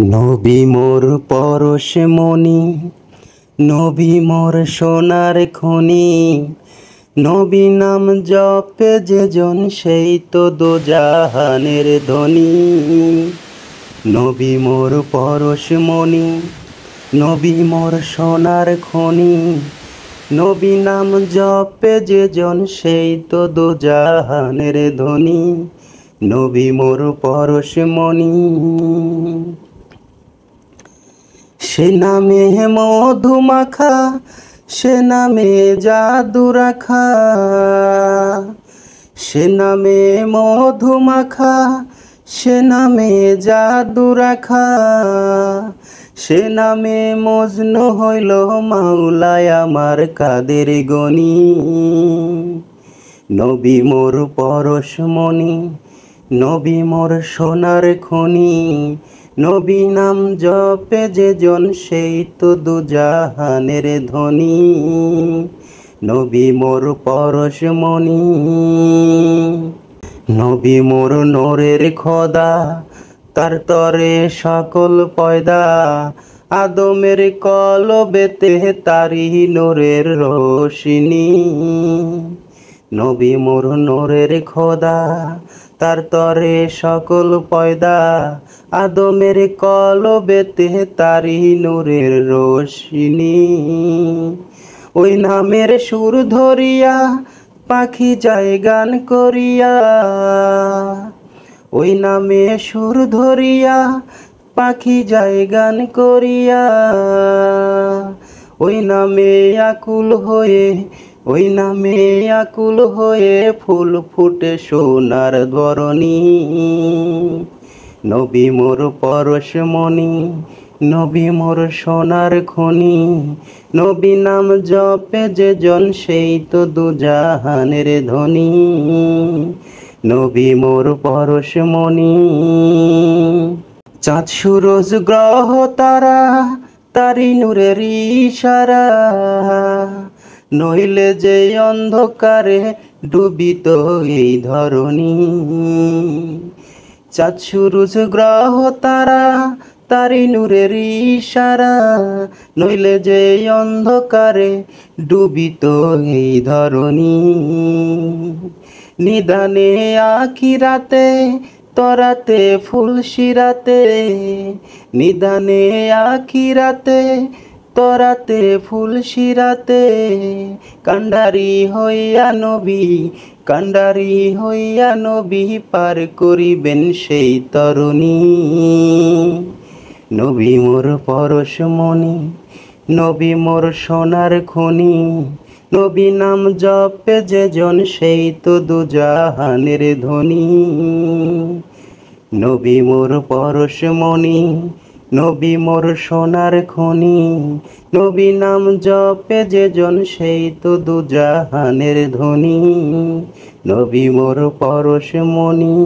নবী মোর পরশমণি, নবী মোর সোনার খনি। নবী নাম জপে যেজন সেই তো দোজাহানের ধনী। নবী মোর পরশমণি, নবী মোর সোনার খনি। নবী নাম জপে যেজন সেই তো দোজাহানের ধনী। নবী মোর পরশমণি। সে নামে মধুমাখা, সে নামে জাদু রাখা। সে নামে মধুমাখা, সে নামে জাদু রাখা। সে নামে মজনু হইল মাওলায় আমার কাদের গনি। নবী মোর পরশমণি, নবী মোর সোনার খনি। নবী নাম জপে যেজন সেই তো দুজাহানের ধনী। নবী মোর পরশমণি। নবী মোর নূরের খোদা, তার তরে সকল পয়দা। আদমের কলবেতে তারি নূরের রোশনি। নবী মোর নূরের খোদা, তার তরে সকল পয়দা। আদমের কলবেতে তারি নূরের রোশনি। ওই নামের সুর ধরিয়া পাখি যায় গান করিয়া। ওই নামে সুর ধরিয়া পাখি যায় গান করিয়া। ওই নামে আকুল হয়ে, ওই নামে আকুল হয়ে ফুল ফুটে সোনার ধরণী। নবী মোর পরশমণি, নবী মোর সোনার খনি। নবী নাম জপে যেজন সেই তো দুজাহানের ধনী। নবী মোর পরশমণি। চাঁদ সূরজ গ্রহ তারা, তারি নূরের ইশারা। নইলে যে অন্ধকারে ডুবিত এই ধরণী। চাঁদ সূরজ গ্রহ তারা, তারি নূরের ইশারা। নইলে যে অন্ধকারে ডুবিত এই ধরণী। নিদানে আখিরাতে তরাতে ফুল শিরাতে। নিদানে আখিরাতে তরাতে ফুল শিরাতে। কান্ডারি হইয়া নবী, কান্ডারি হইয়া নবী পার করিবেন সেই তরুণী। নবী মোর পরশমণি, নবী মোর সোনার খনি। নবী নাম জপে যেজন সেই তো দুজাহানের ধনী। নবী মোর পরশমণি, নবী মোর সোনার খনি। নবী নাম জপে যেজন সেই তো দুজাহানের ধনী। নবী মোর পরশমণি।